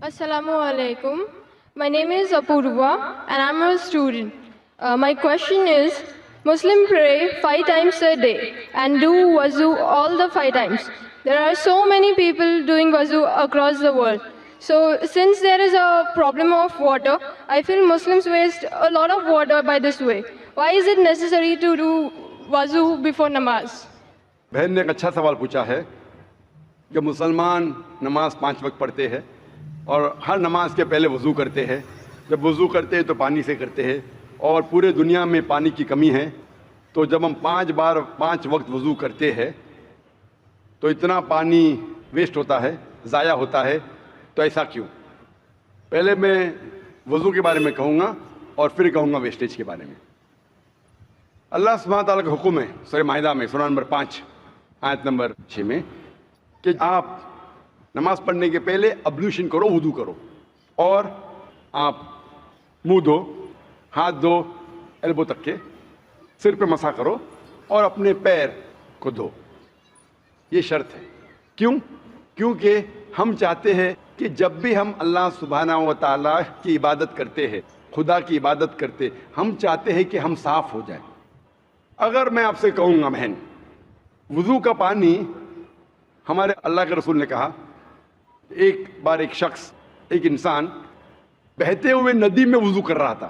Assalamu alaikum. My name is Apurva and I'm a student. My question is, Muslim pray 5 times a day and do wuzu all the 5 times. There are so many people doing wuzu across the world. So since there is a problem of water, I feel Muslims waste a lot of water by this way. Why is it necessary to do wuzu before namaz? بہن نے ایک اچھا سوال پوچھا ہے کہ مسلمان نماز 5 وقت پڑھتے ہیں اور ہر نماز کے پہلے وضو کرتے ہیں. جب وضو کرتے ہیں تو پانی سے کرتے ہیں اور پورے دنیا میں پانی کی کمی ہے. تو جب ہم 5 وقت وضو کرتے ہیں تو اتنا پانی ویسٹ ہوتا ہے, ضائع ہوتا ہے. تو ایسا کیوں؟ پہلے میں وضو کے بارے میں کہوں گا اور پھر کہوں گا ویسٹیج کے بارے میں. اللہ سبحانہ تعالیٰ کا حکم ہے سورہ مائدہ میں سورہ نمبر 5 آیت نمبر 6 میں کہ آپ نماز پڑھنے کے پہلے ابلیوشن کرو, وضو کرو, اور آپ منہ دھو, ہاتھ دھو ایلبو تک کے, سر پہ مسح کرو اور اپنے پیر کو دھو. یہ شرط ہے. کیوں؟ کیونکہ ہم چاہتے ہیں کہ جب بھی ہم اللہ سبحانہ و تعالیٰ کی عبادت کرتے ہیں, خدا کی عبادت کرتے, ہم چاہتے ہیں کہ ہم صاف ہو جائیں. اگر میں آپ سے کہوں گا بہن, وضو کا پانی, ہمارے اللہ کے رسول نے کہا ایک بار ایک شخص, ایک انسان بہتے ہوئے ندی میں وضو کر رہا تھا.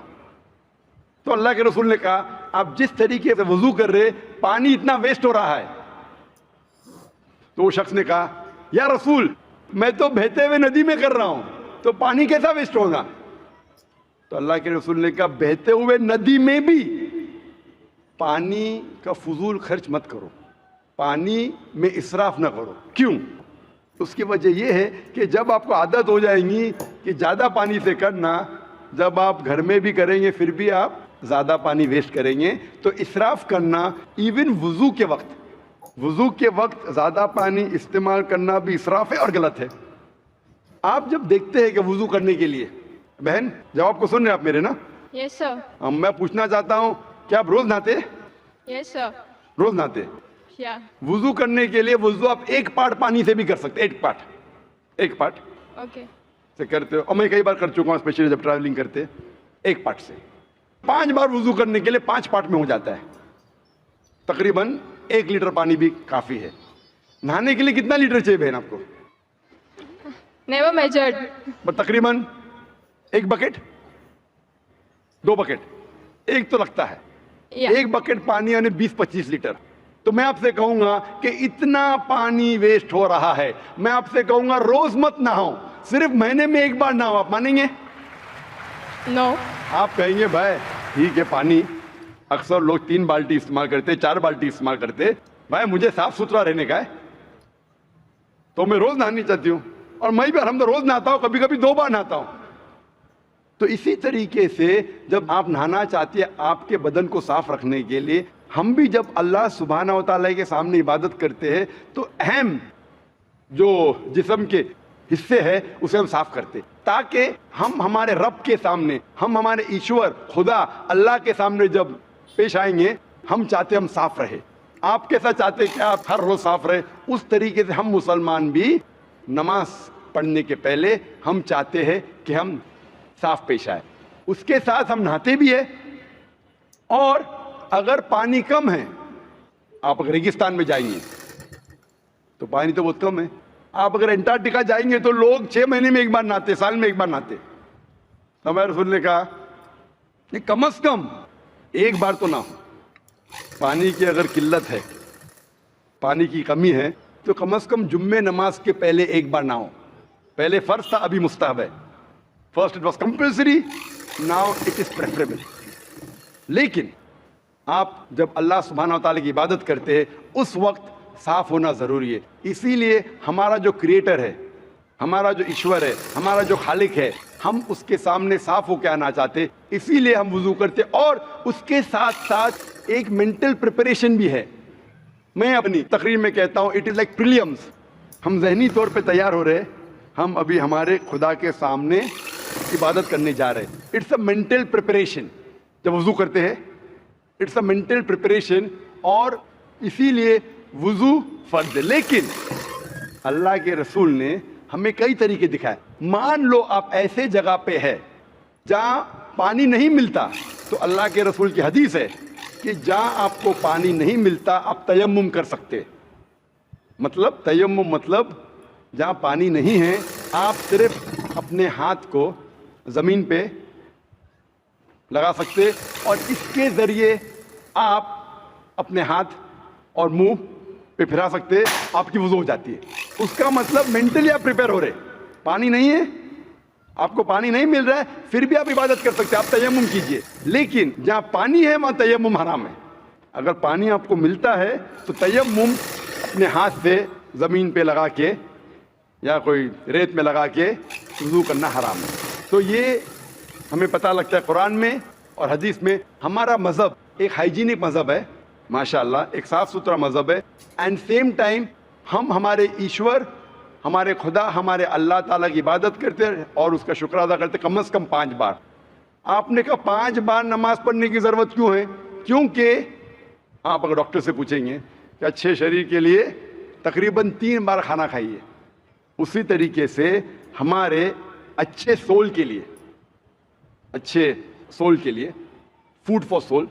تو اللہ کے رسول نے کہا آپ جس طریقے سے وضو کر رہے پانی اتنا ویسٹ ہو رہا ہے. تو وہ شخص نے کہا یا رسول میں تو بہتے ہوئے ندی میں کر رہا ہوں تو پانی کیسا ویسٹ ہوگا؟ تو اللہ کے رسول نے کہا بہتے ہوئے ندی میں بھی پانی کا فضول خرچ مت کرو, پانی میں اسراف نہ کرو. کیوں؟ اس کی وجہ یہ ہے کہ جب آپ کو عادت ہو جائیں گی کہ زیادہ پانی سے کرنا, جب آپ گھر میں بھی کریں گے پھر بھی آپ زیادہ پانی ویسٹ کریں گے. تو اسراف کرنا ایون وضو کے وقت زیادہ پانی استعمال کرنا بھی اسراف ہے اور غلط ہے. آپ جب دیکھتے ہیں کہ وضو کرنے کے لیے, بہن جواب کو سن رہے ہیں آپ میرے نا؟ Yes sir. میں پوچھنا چاہتا ہوں کیا آپ روز نہاتے؟ Yes sir. روز نہاتے. Yeah. وضو کرنے کے لیے وضو آپ ایک پارٹ پانی سے بھی کر سکتے, ایک پارٹ Okay. سے کرتے ہو. اور میں کئی بار کر چکا ہوں, اسپیشلی جب ٹریولنگ کرتے, ایک پارٹ سے 5 بار وضو کرنے کے لیے 5 پارٹ میں ہو جاتا ہے. تقریباً 1 لیٹر پانی بھی کافی ہے. نہانے کے لیے کتنا لیٹر چاہیے بہن آپ کو؟ Never measured. تقریباً 1 بکٹ, 2 بکٹ, ایک تو لگتا ہے. Yeah. 1 بکٹ پانی یعنی 20-25 لیٹر. تو میں آپ سے کہوں گا کہ اتنا پانی ویسٹ ہو رہا ہے, میں آپ سے کہوں گا روز مت نہاؤ, صرف مہینے میں 1 بار نہاؤ. آپ مانیں گے؟ No. آپ کہیں گے بھائی ٹھیک ہے, پانی اکثر لوگ 3 بالٹی استعمال کرتے, 4 بالٹی استعمال کرتے, بھائی مجھے صاف ستھرا رہنے کا ہے تو میں روز نہانی چاہتی ہوں, اور میں بھی الحمد روز نہاتا ہوں, کبھی کبھی 2 بار نہاتا ہوں. تو اسی طریقے سے جب آپ نہانا چاہتے ہیں آپ کے بدن کو صاف رکھنے کے لیے, ہم بھی جب اللہ سبحانہ و تعالیٰ کے سامنے عبادت کرتے ہیں تو اہم جو جسم کے حصے ہیں اسے ہم صاف کرتے, تاکہ ہم ہمارے رب کے سامنے, ہم ہمارے ایشور خدا اللہ کے سامنے جب پیش آئیں گے, ہم چاہتے ہم صاف رہے. آپ کیسا چاہتے کہ آپ ہر روز صاف رہے, اس طریقے سے ہم مسلمان بھی نماز پڑھنے کے پہلے ہم چاہتے ہیں کہ ہم صاف پیش آئے. اس کے ساتھ ہم نہاتے بھی ہیں, اور اگر پانی کم ہے, آپ اگر ریگستان میں جائیں گے تو پانی تو بہت کم ہے. آپ اگر انٹارکٹیکا جائیں گے تو لوگ 6 مہینے میں 1 بار نہاتے, سال میں 1 بار نہاتے. ہمارے رسول نے کہا کہ کم از کم 1 بار تو نہ ہو. پانی کی اگر قلت ہے, پانی کی کمی ہے, تو کم از کم جمعے نماز کے پہلے 1 بار نہ ہو. پہلے فرض تھا, ابھی مستحب ہے. First it was compulsory, now it is preferable. لیکن آپ جب اللہ سبحانہ و تعالیٰ کی عبادت کرتے ہیں اس وقت صاف ہونا ضروری ہے. اسی لیے ہمارا جو کریٹر ہے, ہمارا جو ایشور ہے, ہمارا جو خالق ہے, ہم اس کے سامنے صاف ہو کے آنا چاہتے, اسی لیے ہم وضو کرتے. اور اس کے ساتھ ساتھ ایک مینٹل پریپریشن بھی ہے. میں اپنی تقریر میں کہتا ہوں اٹ از لائک پریلیمز. ہم ذہنی طور پہ تیار ہو رہے, ہم ابھی ہمارے خدا کے سامنے عبادت کرنے جا رہے. It's a mental preparation. جب وضو کرتے ہیں اٹس اے مینٹل پریپریشن, اور اسی لیے وضو فرض ہے. لیکن اللہ کے رسول نے ہمیں کئی طریقے دکھائے. مان لو آپ ایسے جگہ پہ ہے جہاں پانی نہیں ملتا, تو اللہ کے رسول کی حدیث ہے کہ جہاں آپ کو پانی نہیں ملتا آپ تیمم کر سکتے. مطلب تیمم مطلب جہاں پانی نہیں ہے آپ صرف اپنے ہاتھ کو زمین پہ لگا سکتے اور اس کے ذریعے آپ اپنے ہاتھ اور منہ پہ پھرا سکتے, آپ کی وضو ہو جاتی ہے. اس کا مطلب مینٹلی آپ پریپیئر ہو رہے, پانی نہیں ہے, آپ کو پانی نہیں مل رہا ہے, پھر بھی آپ عبادت کر سکتے, آپ تیمم کیجئے. لیکن جہاں پانی ہے وہاں تیمم حرام ہے. اگر پانی آپ کو ملتا ہے تو تیمم اپنے ہاتھ سے زمین پہ لگا کے یا کوئی ریت میں لگا کے وضو کرنا حرام ہے. تو یہ ہمیں پتہ لگتا ہے قرآن میں اور حدیث میں. ہمارا مذہب ایک ہائیجینک مذہب ہے ماشاءاللہ, ایک صاف ستھرا مذہب ہے. اینڈ سیم ٹائم ہم ہمارے ایشور, ہمارے خدا, ہمارے اللہ تعالیٰ کی عبادت کرتے ہیں اور اس کا شکر ادا کرتے کم از کم 5 بار. آپ نے کہا 5 بار نماز پڑھنے کی ضرورت کیوں ہے؟ کیونکہ آپ اگر ڈاکٹر سے پوچھیں گے کہ اچھے شریر کے لیے تقریباً 3 بار کھانا کھائیے, اسی طریقے سے ہمارے اچھے سول کے لیے, اچھے سول کے لیے, فوڈ فار سول,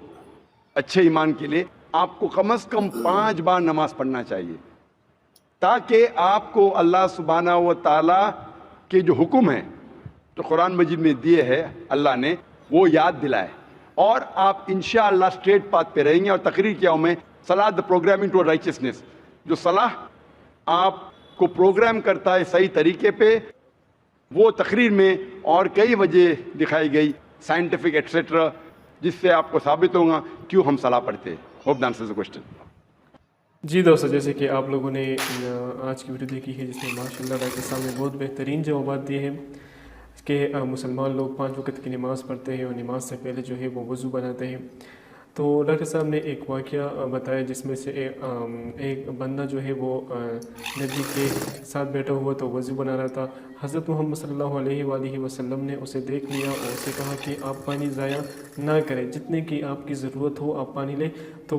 اچھے ایمان کے لیے آپ کو کم از کم 5 بار نماز پڑھنا چاہیے, تاکہ آپ کو اللہ سبحانہ و تعالیٰ کے جو حکم ہیں جو قرآن مجید میں دیے ہیں اللہ نے, وہ یاد دلائے اور آپ انشاءاللہ اسٹریٹ پاتھ پہ رہیں گے. اور تقریر کیا ہوں میں, صلاح دا پروگرامنگ ٹو رائچسنس, جو صلاح آپ کو پروگرام کرتا ہے صحیح طریقے پہ, وہ تقریر میں اور کئی وجہ دکھائی گئی سائنٹیفک ایٹسیٹرا, جس سے آپ کو ثابت ہوگا کیوں ہم صلاح پڑھتے ہیں. Hope the answers the question. جی دوستو, جیسے کہ آپ لوگوں نے آج کی ویڈیو دیکھی ہے جس میں ماشاءاللہ ڈاکٹر صاحب نے بہت بہترین جوابات دیے ہیں کہ مسلمان لوگ 5 وقت کی نماز پڑھتے ہیں اور نماز سے پہلے جو ہے وہ وضو بناتے ہیں. تو ڈاکٹر صاحب نے ایک واقعہ بتایا جس میں سے ایک بندہ جو ہے وہ ندی کے ساتھ بیٹھا ہوا تو وضو بنا رہا تھا. حضرت محمد صلی اللہ علیہ وآلہ وسلم نے اسے دیکھ لیا اور اسے کہا کہ آپ پانی ضائع نہ کریں, جتنے کی آپ کی ضرورت ہو آپ پانی لیں. تو